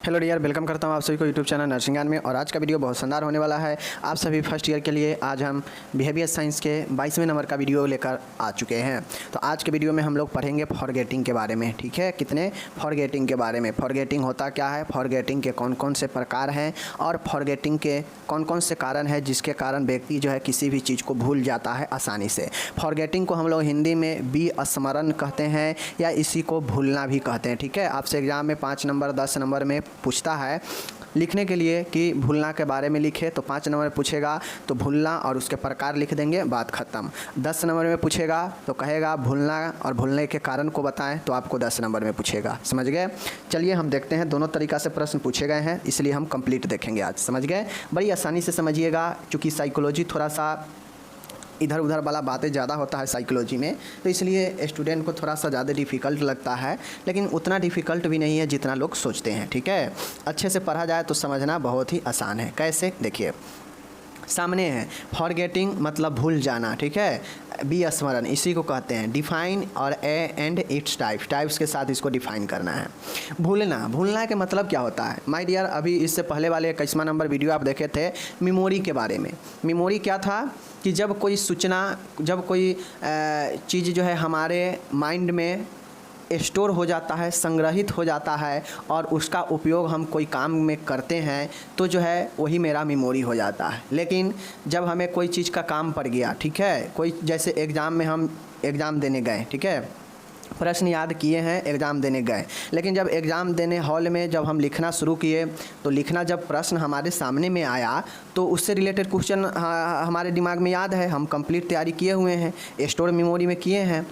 Hello dear, welcome करता हूँ आप सभी को यूट्यूब चैनल नर्सिंग ज्ञान में। और आज का वीडियो बहुत शानदार होने वाला है आप सभी फर्स्ट ईयर के लिए। आज हम बिहेवियर साइंस के 22वें नंबर का वीडियो लेकर आ चुके हैं। तो आज के वीडियो में हम लोग पढ़ेंगे फॉरगेटिंग के बारे में। ठीक है, कितने फॉरगेटिंग के बारे में, फॉरगेटिंग होता क्या है, फॉरगेटिंग के कौन कौन से प्रकार हैं और फॉरगेटिंग के कौन कौन से कारण हैं जिसके कारण व्यक्ति जो है किसी भी चीज़ को भूल जाता है आसानी से। फॉरगेटिंग को हम लोग हिंदी में विस्मरण कहते हैं या इसी को भूलना भी कहते हैं। ठीक है, आपसे एग्ज़ाम में 5 नंबर 10 नंबर में पूछता है लिखने के लिए कि भूलना के बारे में लिखे, तो 5 नंबर में पूछेगा तो भूलना और उसके प्रकार लिख देंगे, बात ख़त्म। 10 नंबर में पूछेगा तो कहेगा भूलना और भूलने के कारण को बताएं, तो आपको 10 नंबर में पूछेगा। समझ गए? चलिए हम देखते हैं, दोनों तरीक़ा से प्रश्न पूछे गए हैं इसलिए हम कंप्लीट देखेंगे आज। समझ गए? बड़ी आसानी से समझिएगा, क्योंकि साइकोलॉजी थोड़ा सा इधर उधर वाला बातें ज़्यादा होता है साइकोलॉजी में, तो इसलिए स्टूडेंट को थोड़ा सा ज़्यादा डिफ़िकल्ट लगता है, लेकिन उतना डिफ़िकल्ट भी नहीं है जितना लोग सोचते हैं। ठीक है, अच्छे से पढ़ा जाए तो समझना बहुत ही आसान है। कैसे? देखिए सामने है फॉरगेटिंग मतलब भूल जाना। ठीक है, विस्मरण इसी को कहते हैं। डिफाइन और ए एंड इट्स टाइप्स के साथ इसको डिफाइन करना है। भूलना के मतलब क्या होता है माय डियर? अभी इससे पहले वाले 21वां नंबर वीडियो आप देखे थे मेमोरी के बारे में। मेमोरी क्या था कि जब कोई सूचना, जब कोई चीज़ जो है हमारे माइंड में स्टोर हो जाता है, संग्रहित हो जाता है और उसका उपयोग हम कोई काम में करते हैं तो जो है वही मेरा मेमोरी हो जाता है। लेकिन जब हमें कोई चीज़ का काम पड़ गया, ठीक है, कोई जैसे एग्ज़ाम में हम एग्ज़ाम देने गए, ठीक है, प्रश्न याद किए हैं, एग्ज़ाम देने गए, लेकिन जब एग्ज़ाम देने हॉल में जब हम लिखना शुरू किए तो लिखना जब प्रश्न हमारे सामने में आया तो उससे रिलेटेड क्वेश्चन हमारे दिमाग में याद है, हम कंप्लीट तैयारी किए हुए हैं, स्टोर मेमोरी में किए हैं।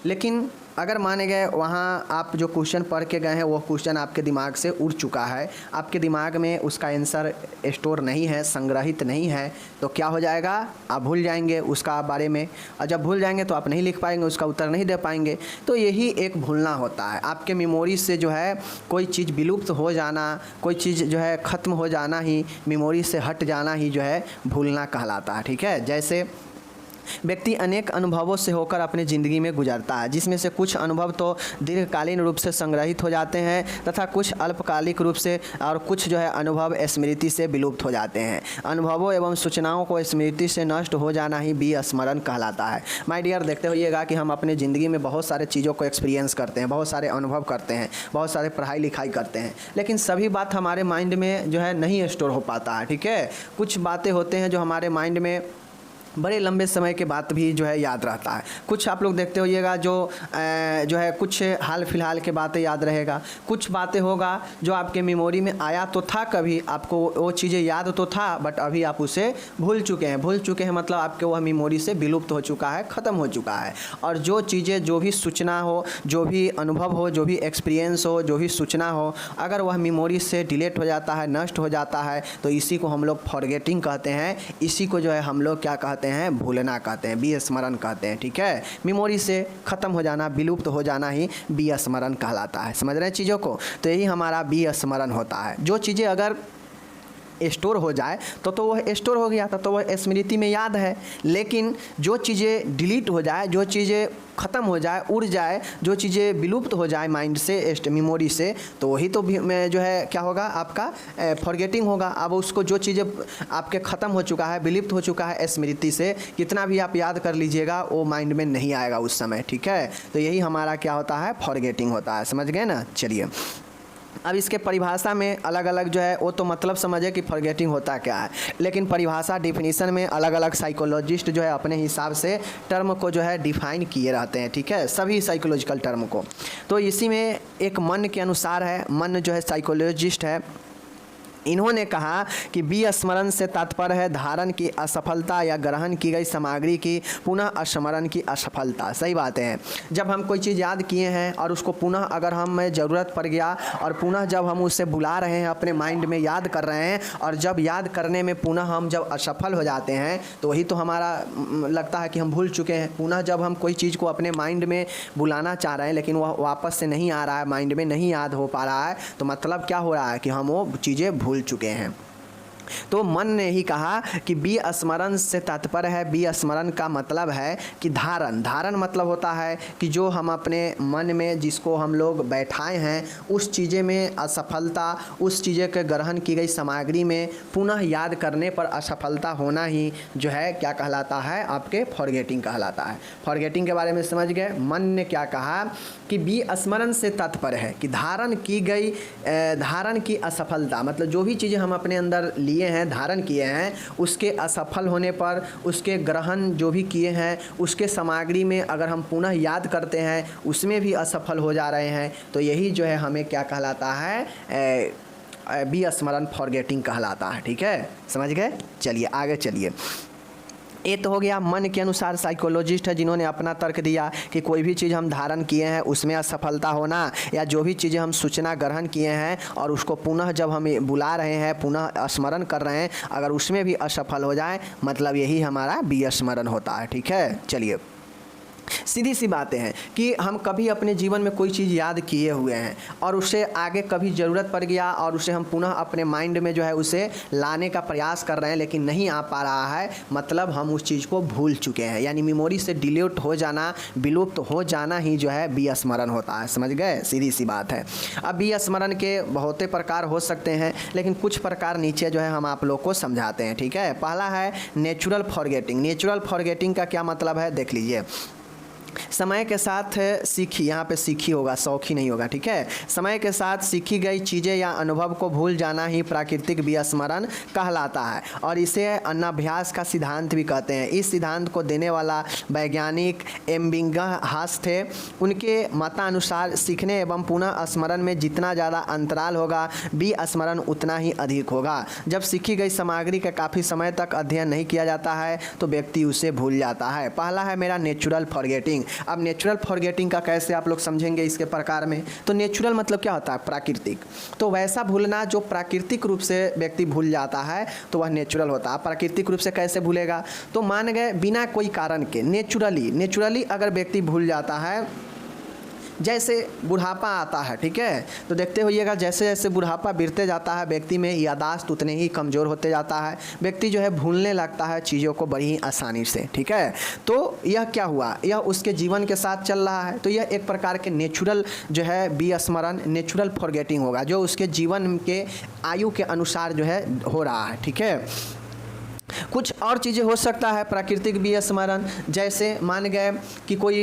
लेकिन अगर माने गए वहाँ आप जो क्वेश्चन पढ़ के गए हैं वो क्वेश्चन आपके दिमाग से उड़ चुका है, आपके दिमाग में उसका आंसर स्टोर नहीं है, संग्रहित नहीं है, तो क्या हो जाएगा? आप भूल जाएंगे उसका बारे में, और जब भूल जाएंगे तो आप नहीं लिख पाएंगे, उसका उत्तर नहीं दे पाएंगे। तो यही एक भूलना होता है। आपके मेमोरी से जो है कोई चीज़ विलुप्त हो जाना, कोई चीज़ जो है ख़त्म हो जाना ही, मेमोरी से हट जाना ही जो है भूलना कहलाता है। ठीक है, जैसे व्यक्ति अनेक अनुभवों से होकर अपने ज़िंदगी में गुजरता है, जिसमें से कुछ अनुभव तो दीर्घकालीन रूप से संग्रहित हो जाते हैं तथा कुछ अल्पकालिक रूप से, और कुछ जो है अनुभव स्मृति से विलुप्त हो जाते हैं। अनुभवों एवं सूचनाओं को स्मृति से नष्ट हो जाना ही विस्मरण कहलाता है। माय डियर, देखते होइएगा कि हम अपने ज़िंदगी में बहुत सारे चीज़ों को एक्सपीरियंस करते हैं, बहुत सारे अनुभव करते हैं, बहुत सारे पढ़ाई लिखाई करते हैं, लेकिन सभी बात हमारे माइंड में जो है नहीं स्टोर हो पाता है। ठीक है, कुछ बातें होते हैं जो हमारे माइंड में बड़े लंबे समय के बाद भी जो है याद रहता है। कुछ आप लोग देखते होइएगा जो है कुछ हाल फिलहाल के बातें याद रहेगा, कुछ बातें होगा जो आपके मेमोरी में आया तो था, कभी आपको वो चीज़ें याद तो था बट अभी आप उसे भूल चुके हैं मतलब आपके वह मेमोरी से विलुप्त हो चुका है, ख़त्म हो चुका है। और जो चीज़ें, जो भी सूचना हो, जो भी अनुभव हो, जो भी एक्सपीरियंस हो, जो भी सूचना हो, अगर वह मेमोरी से डिलीट हो जाता है, नष्ट हो जाता है, तो इसी को हम लोग फॉरगेटिंग कहते हैं। इसी को जो है हम लोग क्या कहते हैं? भूलना कहते हैं, विस्मरण कहते हैं। ठीक है, मेमोरी से ख़त्म हो जाना, विलुप्त हो जाना ही विस्मरण कहलाता है। समझ रहे हैं चीज़ों को? तो यही हमारा विस्मरण होता है। जो चीज़ें अगर स्टोर हो जाए तो वह स्टोर हो गया था, तो वह स्मृति में याद है। लेकिन जो चीज़ें डिलीट हो जाए, जो चीज़ें ख़त्म हो जाए, उड़ जाए, जो चीज़ें विलुप्त हो जाए माइंड से, मेमोरी से, तो वही तो में जो है क्या होगा? आपका फॉरगेटिंग होगा। अब उसको, जो चीज़ें आपके ख़त्म हो चुका है, विलुप्त हो चुका है स्मृति से, कितना भी आप याद कर लीजिएगा वो माइंड में नहीं आएगा उस समय। ठीक है, तो यही हमारा क्या होता है? फॉरगेटिंग होता है। समझ गए ना? चलिए अब इसके परिभाषा में अलग अलग जो है वो तो मतलब समझे कि फॉरगेटिंग होता क्या है, लेकिन परिभाषा डिफिनीशन में अलग अलग साइकोलॉजिस्ट जो है अपने हिसाब से टर्म को जो है डिफाइन किए रहते हैं। ठीक है, सभी साइकोलॉजिकल टर्म को। तो इसी में एक मन के अनुसार है, मन जो है साइकोलॉजिस्ट है, इन्होंने कहा कि विस्मरण से तात्पर्य है धारण की असफलता या ग्रहण की गई सामग्री की पुनः स्मरण की असफलता। सही बात है, जब हम कोई चीज़ याद किए हैं और उसको पुनः अगर हमें ज़रूरत पड़ गया और पुनः जब हम उसे बुला रहे हैं, अपने माइंड में याद कर रहे हैं, और जब याद करने में पुनः हम जब असफल हो जाते हैं तो वही तो हमारा लगता है कि हम भूल चुके हैं। पुनः जब हम कोई चीज़ को अपने माइंड में बुलाना चाह रहे हैं लेकिन वह वापस से नहीं आ रहा है, माइंड में नहीं याद हो पा रहा है, तो मतलब क्या हो रहा है कि हम वो चीज़ें भूल चुके हैं। तो मन ने ही कहा कि विस्मरण से तात्पर्य है, विस्मरण का मतलब है कि धारण। धारण मतलब होता है कि जो हम अपने मन में जिसको हम लोग बैठाए हैं उस चीज़ें में असफलता, उस चीज़ें के ग्रहण की गई सामग्री में पुनः याद करने पर असफलता होना ही जो है क्या कहलाता है, आपके फॉरगेटिंग कहलाता है। फॉरगेटिंग के बारे में समझ गए। मन ने क्या कहा कि विस्मरण से तात्पर्य है कि धारण की गई, धारण की असफलता मतलब जो भी चीज़ें हम अपने अंदर लिए हैं, धारण किए हैं, उसके असफल होने पर, उसके ग्रहण जो भी किए हैं उसके सामग्री में अगर हम पुनः याद करते हैं उसमें भी असफल हो जा रहे हैं, तो यही जो है हमें क्या कहलाता है, विस्मरण फॉरगेटिंग कहलाता है। ठीक है, समझ गए। चलिए आगे चलिए। ये तो हो गया मन के अनुसार साइकोलॉजिस्ट है जिन्होंने अपना तर्क दिया कि कोई भी चीज़ हम धारण किए हैं उसमें असफलता होना, या जो भी चीज़ें हम सूचना ग्रहण किए हैं और उसको पुनः जब हम बुला रहे हैं, पुनः स्मरण कर रहे हैं, अगर उसमें भी असफल हो जाए मतलब यही हमारा विस्मरण होता है। ठीक है, चलिए सीधी सी बातें हैं कि हम कभी अपने जीवन में कोई चीज़ याद किए हुए हैं और उसे आगे कभी ज़रूरत पड़ गया और उसे हम पुनः अपने माइंड में जो है उसे लाने का प्रयास कर रहे हैं लेकिन नहीं आ पा रहा है, मतलब हम उस चीज़ को भूल चुके हैं, यानी मेमोरी से डिलीट हो जाना, विलुप्त हो जाना ही जो है विस्मरण होता है। समझ गए, सीधी सी बात है। अब विस्मरण के बहुते प्रकार हो सकते हैं लेकिन कुछ प्रकार नीचे जो है हम आप लोग को समझाते हैं। ठीक है, पहला है नेचुरल फॉरगेटिंग। नेचुरल फॉरगेटिंग का क्या मतलब है, देख लीजिए। समय के साथ सीखी, यहाँ पे सीखी होगा, सौखी नहीं होगा। ठीक है, समय के साथ सीखी गई चीज़ें या अनुभव को भूल जाना ही प्राकृतिक विस्मरण कहलाता है और इसे अनाभ्यास का सिद्धांत भी कहते हैं। इस सिद्धांत को देने वाला वैज्ञानिक एबिंगहॉस थे। उनके मतानुसार सीखने एवं पुनः स्मरण में जितना ज़्यादा अंतराल होगा विस्मरण उतना ही अधिक होगा। जब सीखी गई सामग्री का काफ़ी समय तक अध्ययन नहीं किया जाता है तो व्यक्ति उसे भूल जाता है। पहला है मेरा नेचुरल फॉरगेटिंग। अब नेचुरल फॉरगेटिंग का कैसे आप लोग समझेंगे इसके प्रकार में, तो नेचुरल मतलब क्या होता है, प्राकृतिक। तो वैसा भूलना जो प्राकृतिक रूप से व्यक्ति भूल जाता है तो वह नेचुरल होता है। प्राकृतिक रूप से कैसे भूलेगा, तो मान गए बिना कोई कारण के नेचुरली अगर व्यक्ति भूल जाता है, जैसे बुढ़ापा आता है। ठीक है, तो देखते होइएगा जैसे जैसे बुढ़ापा बीतते जाता है व्यक्ति में याददाश्त उतने ही कमज़ोर होते जाता है, व्यक्ति जो है भूलने लगता है चीज़ों को बड़ी ही आसानी से। ठीक है, तो यह क्या हुआ, यह उसके जीवन के साथ चल रहा है, तो यह एक प्रकार के नेचुरल जो है विस्मरण, नेचुरल फॉरगेटिंग होगा जो उसके जीवन के आयु के अनुसार जो है हो रहा है। ठीक है, कुछ और चीज़ें हो सकता है प्राकृतिक विस्मरण, जैसे मान गए कि कोई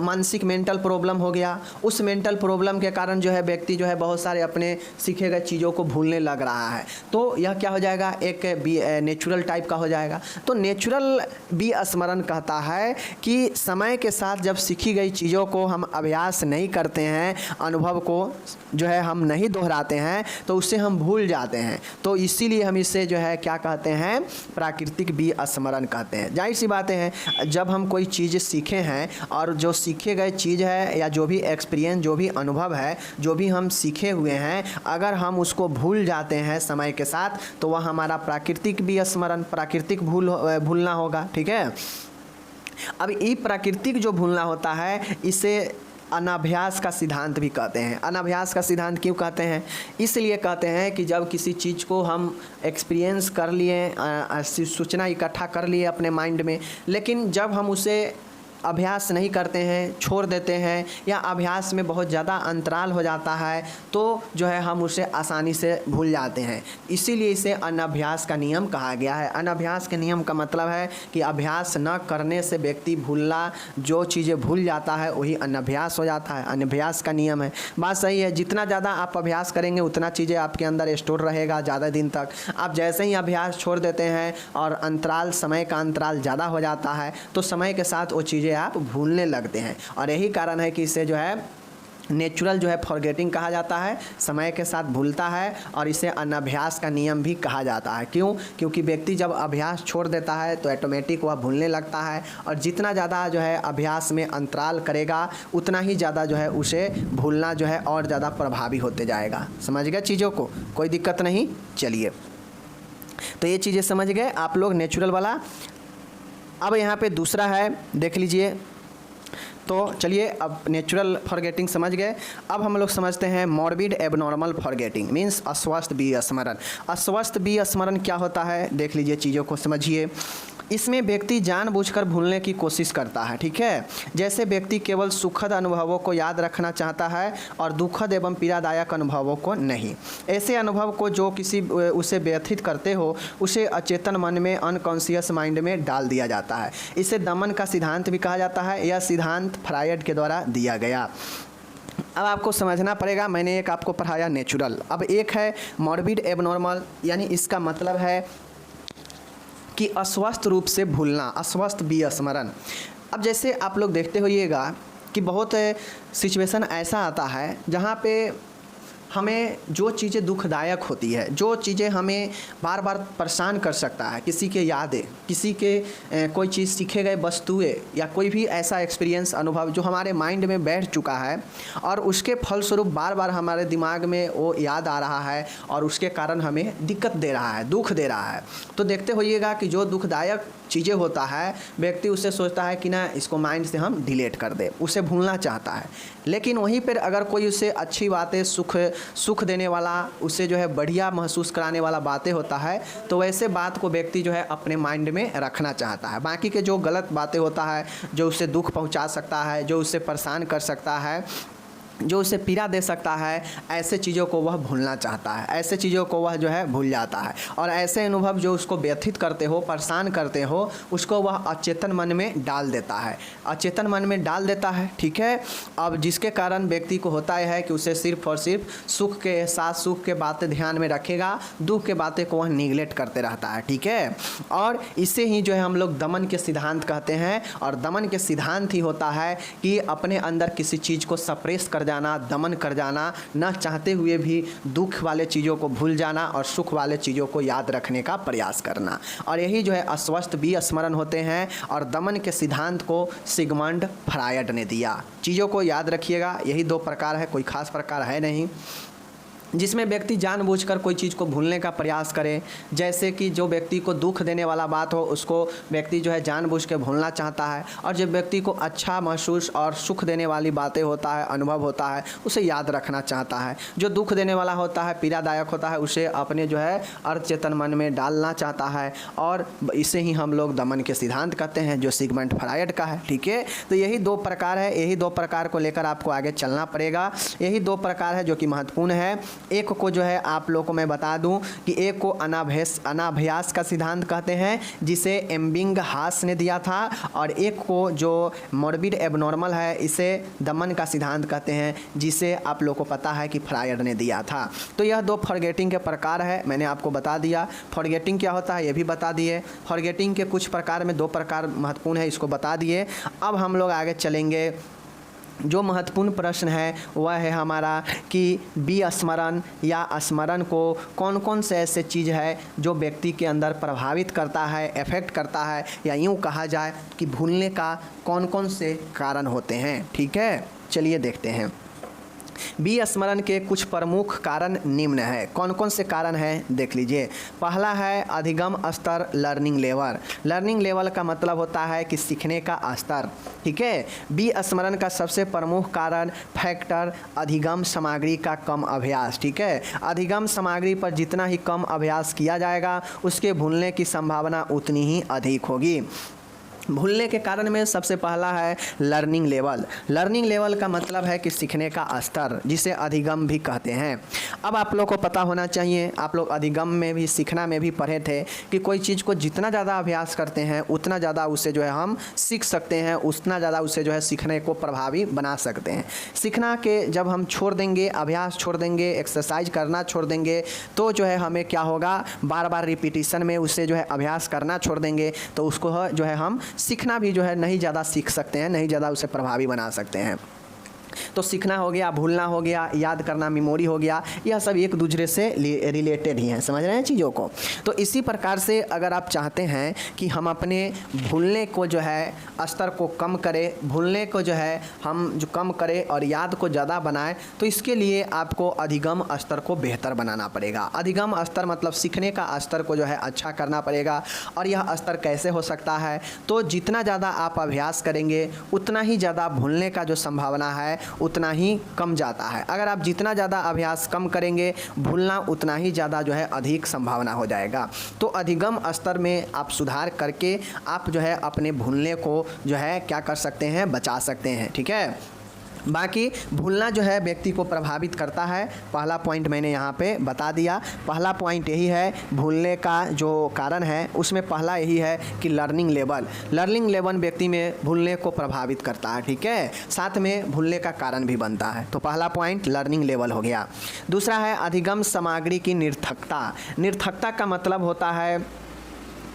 मानसिक मेंटल प्रॉब्लम हो गया, उस मेंटल प्रॉब्लम के कारण जो है व्यक्ति जो है बहुत सारे अपने सीखे गए चीज़ों को भूलने लग रहा है, तो यह क्या हो जाएगा, एक नेचुरल टाइप का हो जाएगा। तो नेचुरल विस्मरण कहता है कि समय के साथ जब सीखी गई चीज़ों को हम अभ्यास नहीं करते हैं, अनुभव को जो है हम नहीं दोहराते हैं तो उससे हम भूल जाते हैं, तो इसीलिए हम इसे जो है क्या कहते हैं, प्राकृतिक विस्मरण कहते हैं। जाहिर सी बातें हैं, जब हम कोई चीज़ सीखे हैं और जो सीखे गए चीज़ है या जो भी एक्सपीरियंस, जो भी अनुभव है, जो भी हम सीखे हुए हैं, अगर हम उसको भूल जाते हैं समय के साथ तो वह हमारा प्राकृतिक विस्मरण, प्राकृतिक भूलना होगा। ठीक है, अब ये प्राकृतिक जो भूलना होता है इसे अनाभ्यास का सिद्धांत भी कहते हैं। अनाभ्यास का सिद्धांत क्यों कहते हैं, इसलिए कहते हैं कि जब किसी चीज़ को हम एक्सपीरियंस कर लिए, सूचना इकट्ठा कर लिए अपने माइंड में, लेकिन जब हम उसे अभ्यास नहीं करते हैं, छोड़ देते हैं, या अभ्यास में बहुत ज़्यादा अंतराल हो जाता है तो जो है हम उसे आसानी से भूल जाते हैं, इसीलिए इसे अनाभ्यास का नियम कहा गया है। अनाभ्यास के नियम का मतलब है कि अभ्यास न करने से व्यक्ति भूलना, जो चीज़ें भूल जाता है वही अनाभ्यास हो जाता है, अनाभ्यास का नियम है। बात सही है, जितना ज़्यादा आप अभ्यास करेंगे उतना चीज़ें आपके अंदर स्टोर रहेगा ज़्यादा दिन तक। आप जैसे ही अभ्यास छोड़ देते हैं और अंतराल, समय का अंतराल ज़्यादा हो जाता है तो समय के साथ वो चीज़ें आप भूलने लगते हैं, और यही कारण है कि इसे जो है नेचुरल जो है फॉरगेटिंग कहा जाता है, समय के साथ भूलता है, और इसे अनाभ्यास का नियम भी कहा जाता है। क्यों, क्योंकि व्यक्ति जब अभ्यास छोड़ देता है तो ऑटोमेटिक वह भूलने लगता है, और जितना ज़्यादा जो है अभ्यास में अंतराल करेगा उतना ही ज़्यादा जो है उसे भूलना जो है और ज़्यादा प्रभावी होते जाएगा। समझ गए चीज़ों को, कोई दिक्कत नहीं। चलिए, तो ये चीज़ें समझ गए आप लोग नेचुरल वाला। अब यहाँ पे दूसरा है, देख लीजिए, तो चलिए अब नेचुरल फॉरगेटिंग समझ गए। अब हम लोग समझते हैं मॉर्बिड एबनॉर्मल फॉरगेटिंग मीन्स अस्वस्थ विस्मरण। अस्वस्थ विस्मरण क्या होता है देख लीजिए, चीज़ों को समझिए। इसमें व्यक्ति जानबूझकर भूलने की कोशिश करता है, ठीक है। जैसे व्यक्ति केवल सुखद अनुभवों को याद रखना चाहता है और दुखद एवं पीड़ादायक अनुभवों को नहीं। ऐसे अनुभव को जो किसी उसे व्यथित करते हो उसे अचेतन मन में अनकॉन्शियस माइंड में डाल दिया जाता है। इसे दमन का सिद्धांत भी कहा जाता है। यह सिद्धांत फ्रायड के द्वारा दिया गया। अब आपको समझना पड़ेगा, मैंने एक आपको पढ़ाया नेचुरल, अब एक है मॉर्बिड एबनॉर्मल, यानी इसका मतलब है कि अस्वस्थ रूप से भूलना, अस्वस्थ विस्मरण। अब जैसे आप लोग देखते होइएगा कि बहुत सिचुएशन ऐसा आता है जहाँ पे हमें जो चीज़ें दुखदायक होती है, जो चीज़ें हमें बार बार परेशान कर सकता है, किसी के यादें, किसी के कोई चीज़ सीखे गए वस्तुएं या कोई भी ऐसा एक्सपीरियंस अनुभव जो हमारे माइंड में बैठ चुका है और उसके फलस्वरूप बार बार हमारे दिमाग में वो याद आ रहा है और उसके कारण हमें दिक्कत दे रहा है, दुख दे रहा है। तो देखते होइएगा कि जो दुखदायक चीज़ें होता है व्यक्ति उससे सोचता है कि ना इसको माइंड से हम डिलीट कर दे, उसे भूलना चाहता है। लेकिन वहीं पर अगर कोई उसे अच्छी बातें, सुख देने वाला, उसे जो है बढ़िया महसूस कराने वाला बातें होता है तो वैसे बात को व्यक्ति जो है अपने माइंड में रखना चाहता है। बाकी के जो गलत बातें होता है, जो उसे दुख पहुंचा सकता है, जो उसे परेशान कर सकता है, जो उसे पीड़ा दे सकता है, ऐसे चीज़ों को वह भूलना चाहता है, ऐसे चीज़ों को वह जो है भूल जाता है। और ऐसे अनुभव जो उसको व्यथित करते हो, परेशान करते हो, उसको वह अचेतन मन में डाल देता है, अचेतन मन में डाल देता है, ठीक है। अब जिसके कारण व्यक्ति को होता है कि उसे सिर्फ और सिर्फ सुख के साथ सुख के बातें ध्यान में रखेगा, दुख के बातें को वह निगलेक्ट करते रहता है, ठीक है। और इसे ही जो है हम लोग दमन के सिद्धांत कहते हैं। और दमन के सिद्धांत ही होता है कि अपने अंदर किसी चीज़ को सप्रेस कर जाना, दमन कर जाना, न चाहते हुए भी दुख वाले चीज़ों को भूल जाना और सुख वाले चीज़ों को याद रखने का प्रयास करना। और यही जो है अस्वस्थ विस्मरण होते हैं। और दमन के सिद्धांत को सिगमंड फ्रायड ने दिया। चीज़ों को याद रखिएगा, यही दो प्रकार है, कोई खास प्रकार है नहीं, जिसमें व्यक्ति जानबूझकर कोई चीज़ को भूलने का प्रयास करे। जैसे कि जो व्यक्ति को दुख देने वाला बात हो उसको व्यक्ति जो है जानबूझ के भूलना चाहता है, और जब व्यक्ति को अच्छा महसूस और सुख देने वाली बातें होता है, अनुभव होता है, उसे याद रखना चाहता है। जो दुख देने वाला होता है, पीड़ादायक होता है, उसे अपने जो है अर्धचेतन मन में डालना चाहता है। और इसे ही हम लोग दमन के सिद्धांत कहते हैं, जो सिगमंड फ्रायड का है, ठीक है। तो यही दो प्रकार है, यही दो प्रकार को लेकर आपको आगे चलना पड़ेगा। यही दो प्रकार है जो कि महत्वपूर्ण है। एक को जो है आप लोगों को मैं बता दूं कि एक को अनाभ्यास का सिद्धांत कहते हैं, जिसे एम्बिंगहास ने दिया था। और एक को जो मॉर्बिड एबनॉर्मल है, इसे दमन का सिद्धांत कहते हैं, जिसे आप लोगों को पता है कि फ्रायड ने दिया था। तो यह दो फॉरगेटिंग के प्रकार है, मैंने आपको बता दिया। फॉरगेटिंग क्या होता है ये भी बता दिए। फॉरगेटिंग के कुछ प्रकार में दो प्रकार महत्वपूर्ण है, इसको बता दिए। अब हम लोग आगे चलेंगे। जो महत्वपूर्ण प्रश्न है वह है हमारा कि विस्मरण या स्मरण को कौन कौन से ऐसे चीज़ है जो व्यक्ति के अंदर प्रभावित करता है, इफेक्ट करता है, या यूँ कहा जाए कि भूलने का कौन कौन से कारण होते हैं, ठीक है। चलिए देखते हैं। विस्मरण के कुछ प्रमुख कारण निम्न है। कौन कौन से कारण हैं देख लीजिए। पहला है अधिगम स्तर, लर्निंग लेवल। लर्निंग लेवल का मतलब होता है कि सीखने का स्तर, ठीक है। विस्मरण का सबसे प्रमुख कारण फैक्टर अधिगम सामग्री का कम अभ्यास, ठीक है। अधिगम सामग्री पर जितना ही कम अभ्यास किया जाएगा उसके भूलने की संभावना उतनी ही अधिक होगी। भूलने के कारण में सबसे पहला है लर्निंग लेवल। लर्निंग लेवल का मतलब है कि सीखने का स्तर, जिसे अधिगम भी कहते हैं। अब आप लोग को पता होना चाहिए, आप लोग अधिगम में भी, सीखना में भी पढ़े थे कि कोई चीज़ को जितना ज़्यादा अभ्यास करते हैं उतना ज़्यादा उसे जो है हम सीख सकते हैं, उतना ज़्यादा उसे जो है सीखने को प्रभावी बना सकते हैं। सीखना के जब हम छोड़ देंगे, अभ्यास छोड़ देंगे, एक्सरसाइज करना छोड़ देंगे, तो जो है हमें क्या होगा, बार बार रिपीटिशन में उसे जो है अभ्यास करना छोड़ देंगे, तो उसको जो है हम सीखना भी जो है नहीं ज़्यादा सीख सकते हैं, नहीं ज़्यादा उसे प्रभावी बना सकते हैं। तो सीखना हो गया, भूलना हो गया, याद करना मेमोरी हो गया, यह सब एक दूसरे से रिलेटेड ही हैं, समझ रहे हैं चीज़ों को। तो इसी प्रकार से अगर आप चाहते हैं कि हम अपने भूलने को जो है स्तर को कम करें, भूलने को जो है हम जो कम करें और याद को ज़्यादा बनाएं, तो इसके लिए आपको अधिगम स्तर को बेहतर बनाना पड़ेगा। अधिगम स्तर मतलब सीखने का स्तर को जो है अच्छा करना पड़ेगा। और यह स्तर कैसे हो सकता है, तो जितना ज़्यादा आप अभ्यास करेंगे उतना ही ज़्यादा भूलने का जो संभावना है उतना ही कम जाता है। अगर आप जितना ज़्यादा अभ्यास कम करेंगे, भूलना उतना ही ज़्यादा जो है अधिक संभावना हो जाएगा। तो अधिगम स्तर में आप सुधार करके आप जो है अपने भूलने को जो है क्या कर सकते हैं, बचा सकते हैं, ठीक है। बाकी भूलना जो है व्यक्ति को प्रभावित करता है, पहला पॉइंट मैंने यहाँ पे बता दिया। पहला पॉइंट यही है भूलने का जो कारण है, उसमें पहला यही है कि लर्निंग लेवल व्यक्ति में भूलने को प्रभावित करता है, ठीक है, साथ में भूलने का कारण भी बनता है। तो पहला पॉइंट लर्निंग लेवल हो गया। दूसरा है अधिगम सामग्री की निरर्थकता का मतलब होता है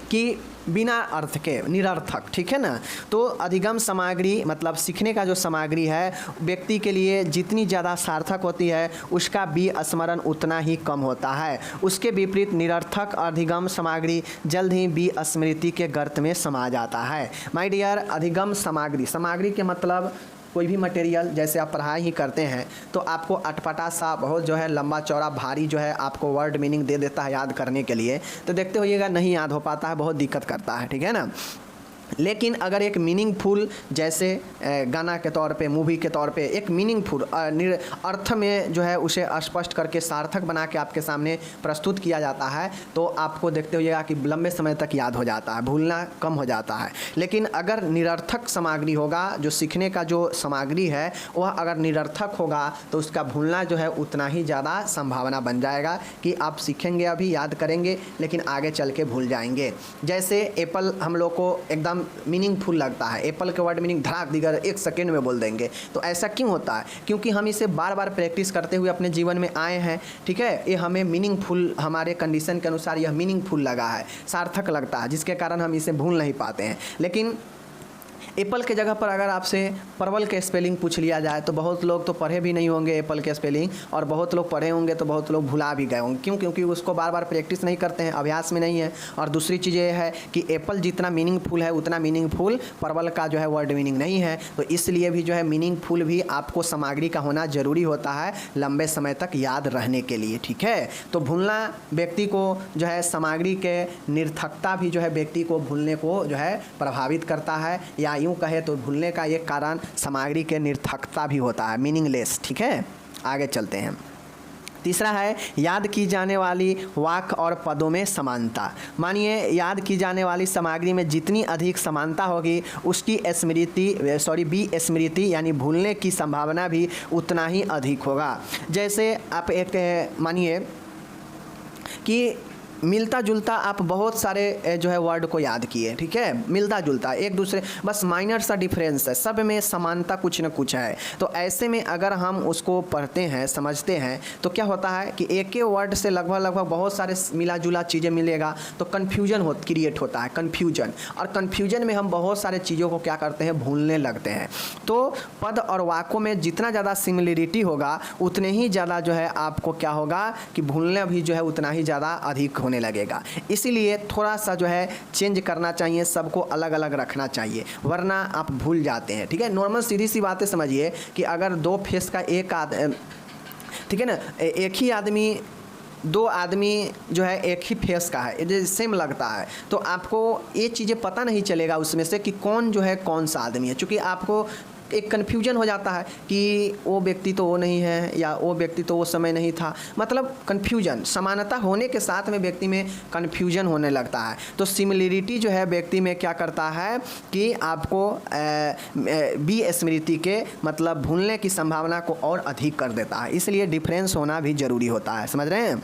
कि बिना अर्थ के, निरर्थक, ठीक है ना। तो अधिगम सामग्री मतलब सीखने का जो सामग्री है व्यक्ति के लिए जितनी ज़्यादा सार्थक होती है उसका विस्मरण उतना ही कम होता है। उसके विपरीत निरर्थक अधिगम सामग्री जल्द ही विस्मृति के गर्त में समा जाता है। माय डियर, अधिगम सामग्री के मतलब कोई भी मटेरियल, जैसे आप पढ़ाई ही करते हैं तो आपको अटपटा सा बहुत जो है लंबा चौड़ा भारी जो है आपको वर्ड मीनिंग दे देता है याद करने के लिए, तो देखते होइएगा नहीं याद हो पाता है, बहुत दिक्कत करता है, ठीक है ना। लेकिन अगर एक मीनिंगफुल, जैसे गाना के तौर पे, मूवी के तौर पे एक मीनिंगफुल अर्थ में जो है उसे स्पष्ट करके सार्थक बना के आपके सामने प्रस्तुत किया जाता है, तो आपको देखते होइएगा कि लंबे समय तक याद हो जाता है, भूलना कम हो जाता है। लेकिन अगर निरर्थक सामग्री होगा, जो सीखने का जो सामग्री है वह अगर निरर्थक होगा तो उसका भूलना जो है उतना ही ज़्यादा संभावना बन जाएगा कि आप सीखेंगे, अभी याद करेंगे, लेकिन आगे चल के भूल जाएंगे। जैसे एप्पल हम लोग को एकदम मीनिंगफुल लगता है, एप्पल के वर्ड मीनिंग धड़ाक दिगर 1 सेकेंड में बोल देंगे, तो ऐसा क्यों होता है? क्योंकि हम इसे बार बार प्रैक्टिस करते हुए अपने जीवन में आए हैं, ठीक है। ये हमें मीनिंगफुल, हमारे कंडीशन के अनुसार यह मीनिंगफुल लगा है, सार्थक लगता है, जिसके कारण हम इसे भूल नहीं पाते हैं। लेकिन एप्पल के जगह पर अगर आपसे परवल के स्पेलिंग पूछ लिया जाए तो बहुत लोग तो पढ़े भी नहीं होंगे एप्पल के स्पेलिंग, और बहुत लोग पढ़े होंगे तो बहुत लोग भुला भी गए होंगे। क्यों? क्योंकि उसको बार बार प्रैक्टिस नहीं करते हैं, अभ्यास में नहीं है। और दूसरी चीज़ ये है कि एप्पल जितना मीनिंगफुल है उतना मीनिंगफुल परवल का जो है वर्ड मीनिंग नहीं है। तो इसलिए भी जो है मीनिंगफुल भी आपको सामग्री का होना ज़रूरी होता है लंबे समय तक याद रहने के लिए, ठीक है। तो भूलना व्यक्ति को जो है, सामग्री के निरर्थकता भी जो है व्यक्ति को भूलने को जो है प्रभावित करता है, या यूँ कहे तो भूलने का एक कारण सामग्री के निरर्थकता भी होता है, मीनिंगलेस, ठीक है। आगे चलते हैं। तीसरा है याद की जाने वाली वाक्य और पदों में समानता। मानिए याद की जाने वाली सामग्री में जितनी अधिक समानता होगी उसकी विस्मृति यानी भूलने की संभावना भी उतना ही अधिक होगा। जैसे आप एक मानिए कि मिलता जुलता आप बहुत सारे जो है वर्ड को याद किए, ठीक है, मिलता जुलता एक दूसरे, बस माइनर सा डिफरेंस है, सब में समानता कुछ न कुछ है। तो ऐसे में अगर हम उसको पढ़ते हैं, समझते हैं, तो क्या होता है कि एक ही वर्ड से लगभग बहुत सारे मिला जुला चीज़ें मिलेगा, तो कन्फ्यूजन क्रिएट होता है, कन्फ्यूजन। और कन्फ्यूजन में हम बहुत सारे चीज़ों को क्या करते हैं, भूलने लगते हैं। तो पद और वाक्यों में जितना ज़्यादा सिमिलरिटी होगा उतने ही ज़्यादा जो है आपको क्या होगा कि भूलने भी जो है उतना ही ज़्यादा अधिक होने लगेगा। इसीलिए थोड़ा सा जो है चेंज करना चाहिए, सबको अलग अलग रखना चाहिए, वरना आप भूल जाते हैं, ठीक है। नॉर्मल सीधी सी बातें समझिए कि अगर 2 फेस का एक ठीक है ना, एक ही आदमी, 2 आदमी जो है एक ही फेस का है, ये सेम लगता है, तो आपको ये चीज़ें पता नहीं चलेगा उसमें से कि कौन जो है कौन सा आदमी है, क्योंकि आपको एक कन्फ्यूजन हो जाता है कि वो व्यक्ति तो वो नहीं है या वो व्यक्ति तो वो समय नहीं था, मतलब कन्फ्यूजन। समानता होने के साथ में व्यक्ति में कन्फ्यूजन होने लगता है। तो सिमिलरिटी जो है व्यक्ति में क्या करता है कि आपको विस्मृति के मतलब भूलने की संभावना को और अधिक कर देता है। इसलिए डिफरेंस होना भी ज़रूरी होता है, समझ रहे हैं।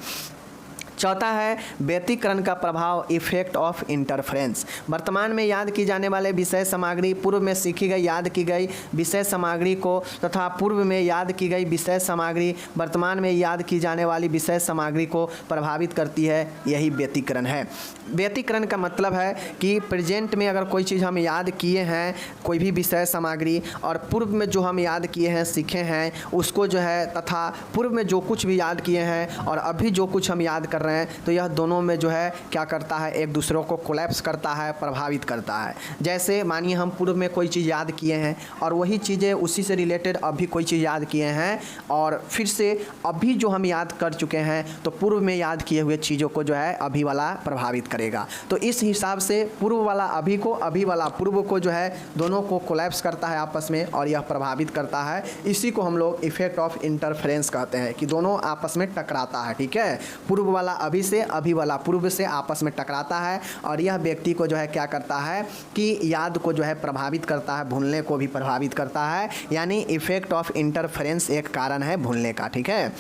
चौथा है व्यतिकरण का प्रभाव, इफेक्ट ऑफ इंटरफेरेंस। वर्तमान में याद की जाने वाले विषय सामग्री पूर्व में सीखी गई याद की गई विषय सामग्री को तथा पूर्व में याद की गई विषय सामग्री वर्तमान में याद की जाने वाली विषय सामग्री को प्रभावित करती है, यही व्यतिकरण है। व्यतिकरण का मतलब है कि प्रेजेंट में अगर कोई चीज़ हम याद किए हैं, कोई भी विषय सामग्री, और पूर्व में जो हम याद किए हैं, सीखे हैं, उसको जो है तथा पूर्व में जो कुछ भी याद किए हैं और अभी जो कुछ हम याद कर रहे हैं, तो यह दोनों में जो है क्या करता है, एक दूसरों को कोलैप्स करता है, प्रभावित करता है। जैसे मानिए हम पूर्व में कोई चीज़ याद किए हैं और वही चीज़ें उसी से रिलेटेड अभी कोई चीज़ याद किए हैं और फिर से अभी जो हम याद कर चुके हैं, तो पूर्व में याद किए हुए चीज़ों को जो है अभी वाला प्रभावित करेगा। तो इस हिसाब से पूर्व वाला अभी को, अभी वाला पूर्व को जो है दोनों को कोलैप्स करता है आपस में और यह प्रभावित करता है। इसी को हम लोग इफेक्ट ऑफ इंटरफेरेंस कहते हैं कि दोनों आपस में टकराता है। ठीक है, पूर्व वाला अभी से, अभी वाला पूर्व से आपस में टकराता है और यह व्यक्ति को जो है क्या करता है कि याद को जो है प्रभावित करता है, भूलने को भी प्रभावित करता है, यानी इफेक्ट ऑफ इंटरफेरेंस एक कारण है भूलने का। ठीक है,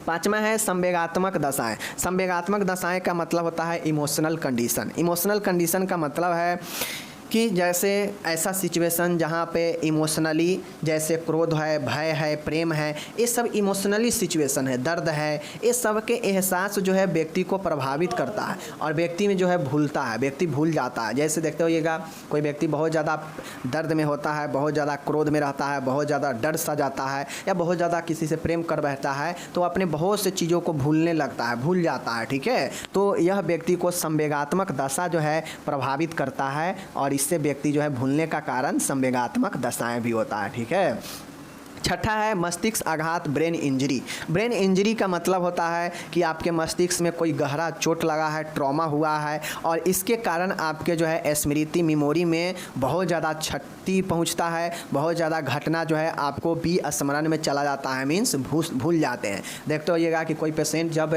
पांचवा है संवेगात्मक दशाएं। संवेगात्मक दशाएं का मतलब होता है इमोशनल कंडीशन। इमोशनल कंडीशन का मतलब है कि जैसे ऐसा सिचुएशन जहाँ पे इमोशनली, जैसे क्रोध है, भय है, प्रेम है, ये सब इमोशनली सिचुएशन है, दर्द है, ये सब के एहसास जो है व्यक्ति को प्रभावित करता है और व्यक्ति में जो है भूलता है, व्यक्ति भूल जाता है। जैसे देखते होइएगा कोई व्यक्ति बहुत ज़्यादा दर्द में होता है, बहुत ज़्यादा क्रोध में रहता है, बहुत ज़्यादा डर सा जाता है या बहुत ज़्यादा किसी से प्रेम कर बैठता है, तो अपने बहुत से चीज़ों को भूलने लगता है, भूल जाता है। ठीक है, तो यह व्यक्ति को संवेगात्मक दशा जो है प्रभावित करता है और इससे व्यक्ति जो है भूलने का कारण संवेगात्मक दशाएं भी होता है। ठीक है, छठा है मस्तिष्क आघात, ब्रेन इंजरी। ब्रेन इंजरी का मतलब होता है कि आपके मस्तिष्क में कोई गहरा चोट लगा है, ट्रॉमा हुआ है और इसके कारण आपके जो है स्मृति, मेमोरी में बहुत ज़्यादा क्षति पहुंचता है, बहुत ज़्यादा घटना जो है आपको विस्मरण में चला जाता है, मीन्स भूल जाते हैं। देखते होइएगा कि कोई पेशेंट जब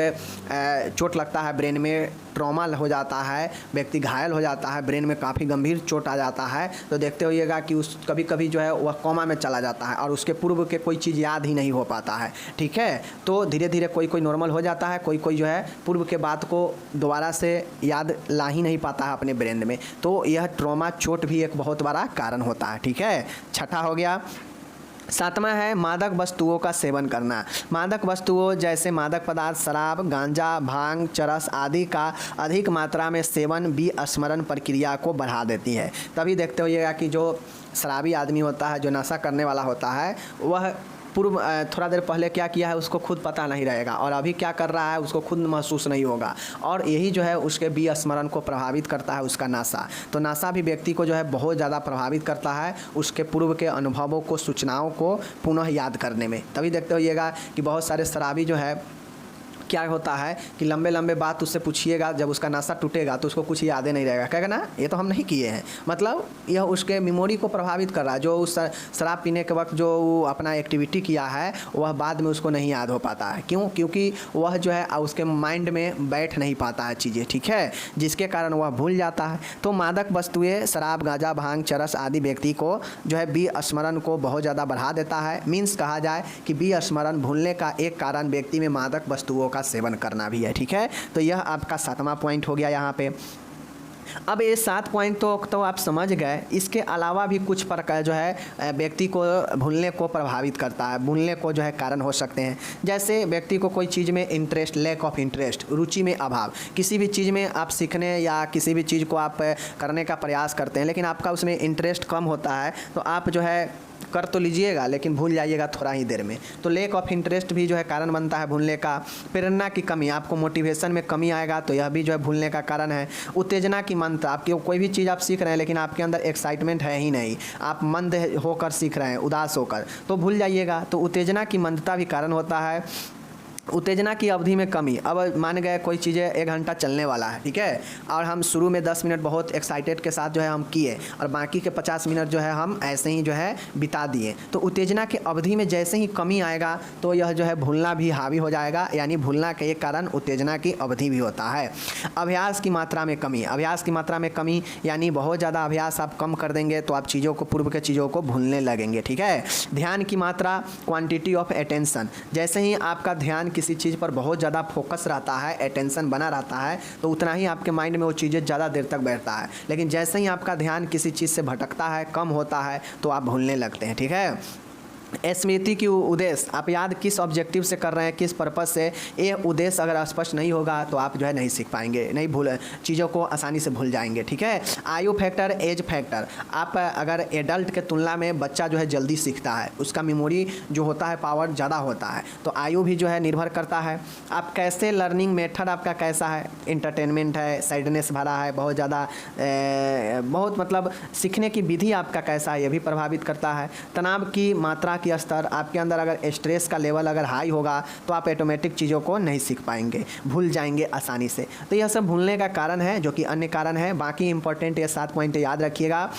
चोट लगता है, ब्रेन में ट्रॉमा हो जाता है, व्यक्ति घायल हो जाता है, ब्रेन में काफ़ी गंभीर चोट आ जाता है, तो देखते होइएगा कि उस कभी कभी जो है वह कोमा में चला जाता है और उसके पूर्व के कोई चीज़ याद ही नहीं हो पाता है। ठीक है, तो धीरे धीरे कोई कोई नॉर्मल हो जाता है, कोई कोई जो है पूर्व के बात को दोबारा से याद ला ही नहीं पाता है अपने ब्रेन में। तो यह ट्रॉमा, चोट भी एक बहुत बड़ा कारण होता है। ठीक है, छठा हो गया। सातवां है मादक वस्तुओं का सेवन करना। मादक वस्तुओं जैसे मादक पदार्थ, शराब, गांजा, भांग, चरस आदि का अधिक मात्रा में सेवन विस्मरण प्रक्रिया को बढ़ा देती है। तभी देखते होइएगा कि जो शराबी आदमी होता है, जो नशा करने वाला होता है, वह पूर्व थोड़ा देर पहले क्या किया है उसको खुद पता नहीं रहेगा और अभी क्या कर रहा है उसको खुद महसूस नहीं होगा और यही जो है उसके विस्मरण को प्रभावित करता है, उसका नशा। तो नशा भी व्यक्ति को जो है बहुत ज़्यादा प्रभावित करता है, उसके पूर्व के अनुभवों को, सूचनाओं को पुनः याद करने में। तभी देखते होइएगा कि बहुत सारे शराबी जो है क्या होता है कि लंबे लंबे बात उससे पूछिएगा, जब उसका नशा टूटेगा तो उसको कुछ याद नहीं रहेगा, कहेगा ना ये तो हम नहीं किए हैं। मतलब यह उसके मेमोरी को प्रभावित कर रहा है। जो उस शराब पीने के वक्त जो अपना एक्टिविटी किया है वह बाद में उसको नहीं याद हो पाता है। क्यों? क्योंकि वह जो है उसके माइंड में बैठ नहीं पाता है चीज़ें। ठीक है, जिसके कारण वह भूल जाता है। तो मादक वस्तुएं, शराब, गांजा, भांग, चरस आदि व्यक्ति को जो है विस्मरण को बहुत ज़्यादा बढ़ा देता है। मीन्स कहा जाए कि विस्मरण, भूलने का एक कारण व्यक्ति में मादक वस्तुओं का सेवन करना भी है। ठीक है, तो यह आपका 7वां पॉइंट हो गया यहाँ पे। अब ये 7 पॉइंट तो आप समझ गए। इसके अलावा भी कुछ प्रकार जो है व्यक्ति को भूलने को प्रभावित करता है, भूलने को जो है कारण हो सकते हैं। जैसे व्यक्ति को कोई चीज़ में इंटरेस्ट, लैक ऑफ इंटरेस्ट, रुचि में अभाव। किसी भी चीज़ में आप सीखने या किसी भी चीज़ को आप करने का प्रयास करते हैं लेकिन आपका उसमें इंटरेस्ट कम होता है, तो आप जो है कर तो लीजिएगा लेकिन भूल जाइएगा थोड़ा ही देर में। तो लैक ऑफ इंटरेस्ट भी जो है कारण बनता है भूलने का। प्रेरणा की कमी, आपको मोटिवेशन में कमी आएगा तो यह भी जो है भूलने का कारण है। उत्तेजना की मंद, आपकी कोई भी चीज़ आप सीख रहे हैं लेकिन आपके अंदर एक्साइटमेंट है ही नहीं, आप मंद होकर सीख रहे हैं, उदास होकर, तो भूल जाइएगा। तो उत्तेजना की मंदता भी कारण होता है। उत्तेजना की अवधि में कमी, अब मान गए कोई चीज़ें 1 घंटा चलने वाला है, ठीक है, और हम शुरू में 10 मिनट बहुत एक्साइटेड के साथ जो है हम किए और बाकी के 50 मिनट जो है हम ऐसे ही जो है बिता दिए। तो उत्तेजना की अवधि में जैसे ही कमी आएगा तो यह जो है भूलना भी हावी हो जाएगा, यानी भूलना के एक कारण उत्तेजना की अवधि भी होता है। अभ्यास की मात्रा में कमी, अभ्यास की मात्रा में कमी यानी बहुत ज़्यादा अभ्यास आप कम कर देंगे तो आप चीज़ों को, पूर्व के चीज़ों को भूलने लगेंगे। ठीक है, ध्यान की मात्रा, क्वांटिटी ऑफ अटेंशन, जैसे ही आपका ध्यान किसी चीज़ पर बहुत ज़्यादा फोकस रहता है, अटेंशन बना रहता है, तो उतना ही आपके माइंड में वो चीज़ें ज़्यादा देर तक बैठता है। लेकिन जैसे ही आपका ध्यान किसी चीज़ से भटकता है, कम होता है, तो आप भूलने लगते हैं। ठीक है, स्मृति की उद्देश्य, आप याद किस ऑब्जेक्टिव से कर रहे हैं, किस पर्पस से, ये उद्देश्य अगर स्पष्ट नहीं होगा तो आप जो है नहीं सीख पाएंगे, नहीं भूल चीज़ों को आसानी से भूल जाएंगे। ठीक है, आयु फैक्टर, एज फैक्टर, आप अगर एडल्ट के तुलना में बच्चा जो है जल्दी सीखता है, उसका मेमोरी जो होता है पावर ज़्यादा होता है, तो आयु भी जो है निर्भर करता है। आप कैसे लर्निंग मेथड आपका कैसा है, इंटरटेनमेंट है, सैडनेस भरा है, बहुत ज़्यादा बहुत मतलब सीखने की विधि आपका कैसा है, ये भी प्रभावित करता है। तनाव की मात्रा की स्तर, आपके अंदर अगर स्ट्रेस का लेवल अगर हाई होगा तो आप ऑटोमेटिक चीज़ों को नहीं सीख पाएंगे, भूल जाएंगे आसानी से। तो यह सब भूलने का कारण है, जो कि अन्य कारण है। बाकी इंपॉर्टेंट ये 7 पॉइंट याद रखिएगा।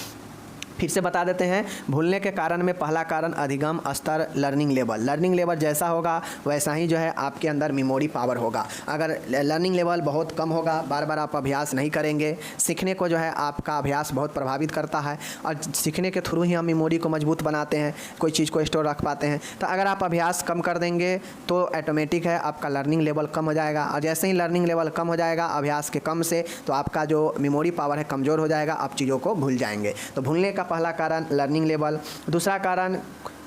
फिर से बता देते हैं, भूलने के कारण में पहला कारण अधिगम स्तर, लर्निंग लेवल। लर्निंग लेवल जैसा होगा वैसा ही जो है आपके अंदर मेमोरी पावर होगा। अगर लर्निंग लेवल बहुत कम होगा, बार बार आप अभ्यास नहीं करेंगे, सीखने को जो है आपका अभ्यास बहुत प्रभावित करता है, और सीखने के थ्रू ही हम मेमोरी को मजबूत बनाते हैं, कोई चीज़ को स्टोर रख पाते हैं। तो अगर आप अभ्यास कम कर देंगे तो ऑटोमेटिक है आपका लर्निंग लेवल कम हो जाएगा, और जैसे ही लर्निंग लेवल कम हो जाएगा अभ्यास के कम से, तो आपका जो मेमोरी पावर है कमज़ोर हो जाएगा, आप चीज़ों को भूल जाएंगे। तो भूलने का पहला कारण लर्निंग लेवल। दूसरा कारण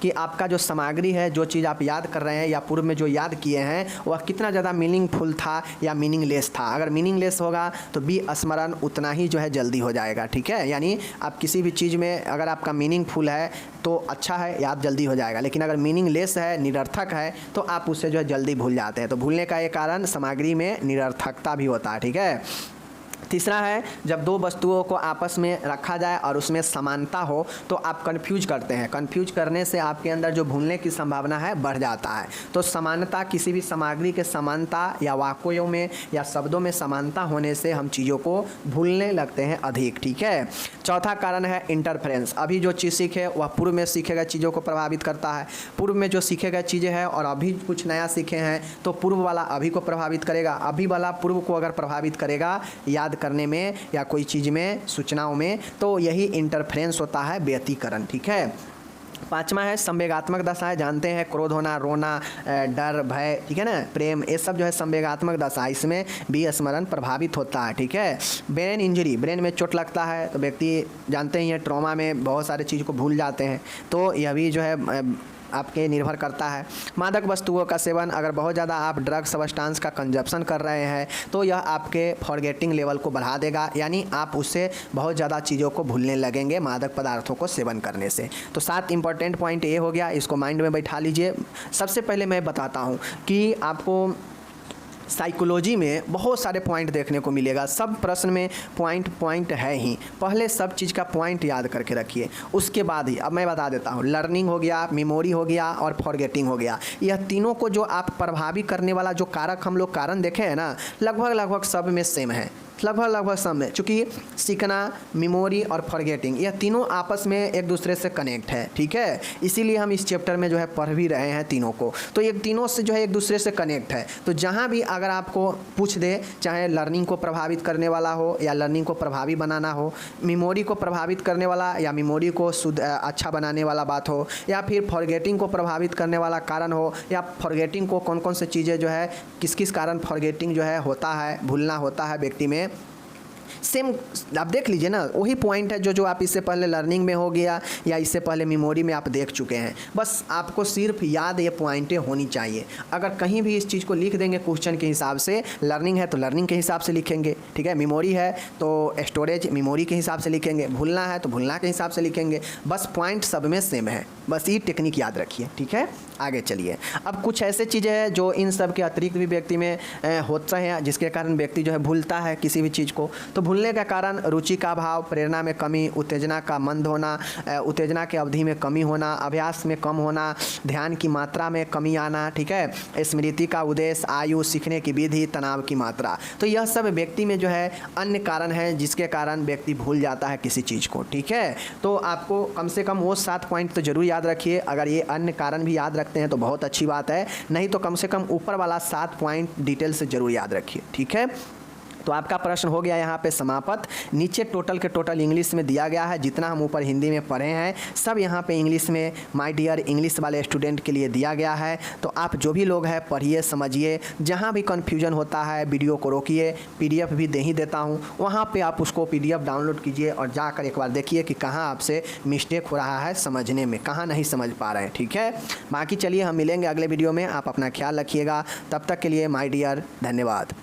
कि आपका जो सामग्री है, जो चीज़ आप याद कर रहे हैं या पूर्व में जो याद किए हैं, वह कितना ज़्यादा मीनिंगफुल था या मीनिंगलेस था। अगर मीनिंगलेस होगा तो स्मरण उतना ही जो है जल्दी हो जाएगा। ठीक है, यानी आप किसी भी चीज़ में अगर आपका मीनिंगफुल है तो अच्छा है, याद जल्दी हो जाएगा, लेकिन अगर मीनिंगलेस है, निरर्थक है, तो आप उससे जो है जल्दी भूल जाते हैं। तो भूलने का एक कारण सामग्री में निरर्थकता भी होता है। ठीक है, तीसरा है, जब दो वस्तुओं को आपस में रखा जाए और उसमें समानता हो तो आप कंफ्यूज करते हैं। कंफ्यूज करने से आपके अंदर जो भूलने की संभावना है बढ़ जाता है। तो समानता, किसी भी सामग्री के समानता या वाक्यों में या शब्दों में समानता होने से हम चीज़ों को भूलने लगते हैं अधिक। ठीक है, चौथा कारण है इंटरफेरेंस। अभी जो चीज़ सीखे वह पूर्व में सीखे गए चीज़ों को प्रभावित करता है। पूर्व में जो सीखे गए चीज़ें हैं और अभी कुछ नया सीखे हैं तो पूर्व वाला अभी को प्रभावित करेगा, अभी वाला पूर्व को अगर प्रभावित करेगा याद करने में या कोई चीज़ में, सूचनाओं में, तो यही इंटरफेरेंस होता है, व्यतिकरण। ठीक है, पांचवा है संवेगात्मक दशाएं। जानते हैं क्रोध होना, रोना, डर, भय, ठीक है ना, प्रेम, ये सब जो है संवेगात्मक दशा, इसमें भी स्मरण प्रभावित होता है। ठीक है, ब्रेन इंजरी, ब्रेन में चोट लगता है तो व्यक्ति, जानते ही हैं ट्रॉमा में बहुत सारे चीज़ को भूल जाते हैं, तो यह भी जो है आपके निर्भर करता है। मादक वस्तुओं का सेवन, अगर बहुत ज़्यादा आप ड्रग्स सब्सटेंस का कंजप्शन कर रहे हैं तो यह आपके फॉरगेटिंग लेवल को बढ़ा देगा, यानी आप उससे बहुत ज़्यादा चीज़ों को भूलने लगेंगे मादक पदार्थों को सेवन करने से। तो 7 इंपॉर्टेंट पॉइंट ये हो गया, इसको माइंड में बैठा लीजिए। सबसे पहले मैं बताता हूँ कि आपको साइकोलॉजी में बहुत सारे पॉइंट देखने को मिलेगा। सब प्रश्न में पॉइंट है ही, पहले सब चीज़ का पॉइंट याद करके रखिए, उसके बाद ही अब मैं बता देता हूँ। लर्निंग हो गया, मेमोरी हो गया और फॉरगेटिंग हो गया। यह तीनों को जो आप प्रभावित करने वाला जो कारक हम लोग कारण देखे हैं ना, लगभग सब में सेम है, लगभग सब में, चूँकि सीखना, मेमोरी और फॉरगेटिंग, यह तीनों आपस में एक दूसरे से कनेक्ट है। ठीक है, इसीलिए हम इस चैप्टर में जो है पढ़ भी रहे हैं तीनों को, तो ये तीनों से जो है एक दूसरे से कनेक्ट है। तो जहाँ भी अगर आपको पूछ दे, चाहे लर्निंग को प्रभावित करने वाला हो या लर्निंग को प्रभावी बनाना हो, मेमोरी को प्रभावित करने वाला या मेमोरी को अच्छा बनाने वाला बात हो, या फिर फॉरगेटिंग को प्रभावित करने वाला कारण हो, या फॉरगेटिंग को कौन कौन से चीज़ें जो है किस किस कारण फॉरगेटिंग जो है होता है, भूलना होता है व्यक्ति में, सेम आप देख लीजिए ना, वही पॉइंट है जो आप इससे पहले लर्निंग में हो गया या इससे पहले मेमोरी में आप देख चुके हैं। बस आपको सिर्फ याद ये पॉइंटें होनी चाहिए। अगर कहीं भी इस चीज़ को लिख देंगे क्वेश्चन के हिसाब से, लर्निंग है तो लर्निंग के हिसाब से लिखेंगे, ठीक है, मेमोरी है तो स्टोरेज मेमोरी के हिसाब से लिखेंगे, भूलना है तो भूलना के हिसाब से लिखेंगे, बस पॉइंट सब में सेम है। बस ये टेक्निक याद रखिए। ठीक है, आगे चलिए। अब कुछ ऐसे चीज़ें हैं जो इन सब के अतिरिक्त भी व्यक्ति में होता है, जिसके कारण व्यक्ति जो है भूलता है किसी भी चीज़ को। तो भूलने का कारण रुचि का अभाव, प्रेरणा में कमी, उत्तेजना का मंद होना, उत्तेजना की अवधि में कमी होना, अभ्यास में कम होना, ध्यान की मात्रा में कमी आना, ठीक है, स्मृति का उद्देश्य, आयु, सीखने की विधि, तनाव की मात्रा। तो यह सब व्यक्ति में जो है अन्य कारण है जिसके कारण व्यक्ति भूल जाता है किसी चीज़ को। ठीक है, तो आपको कम से कम वो 7 पॉइंट तो जरूर याद रखिए। अगर ये अन्य कारण भी याद रखते हैं तो बहुत अच्छी बात है, नहीं तो कम से कम ऊपर वाला 7 पॉइंट डिटेल से जरूर याद रखिए। ठीक है, तो आपका प्रश्न हो गया यहाँ पे समाप्त। नीचे टोटल के टोटल इंग्लिश में दिया गया है, जितना हम ऊपर हिंदी में पढ़े हैं सब यहाँ पे इंग्लिश में माय डियर इंग्लिश वाले स्टूडेंट के लिए दिया गया है। तो आप जो भी लोग हैं पढ़िए, समझिए, जहाँ भी कन्फ्यूजन होता है वीडियो को रोकिए, PDF भी दे ही देता हूँ, वहाँ पे आप उसको PDF डाउनलोड कीजिए और जाकर एक बार देखिए कि कहाँ आपसे मिस्टेक हो रहा है समझने में, कहाँ नहीं समझ पा रहे हैं। ठीक है, बाकी चलिए हम मिलेंगे अगले वीडियो में। आप अपना ख्याल रखिएगा, तब तक के लिए माय डियर, धन्यवाद।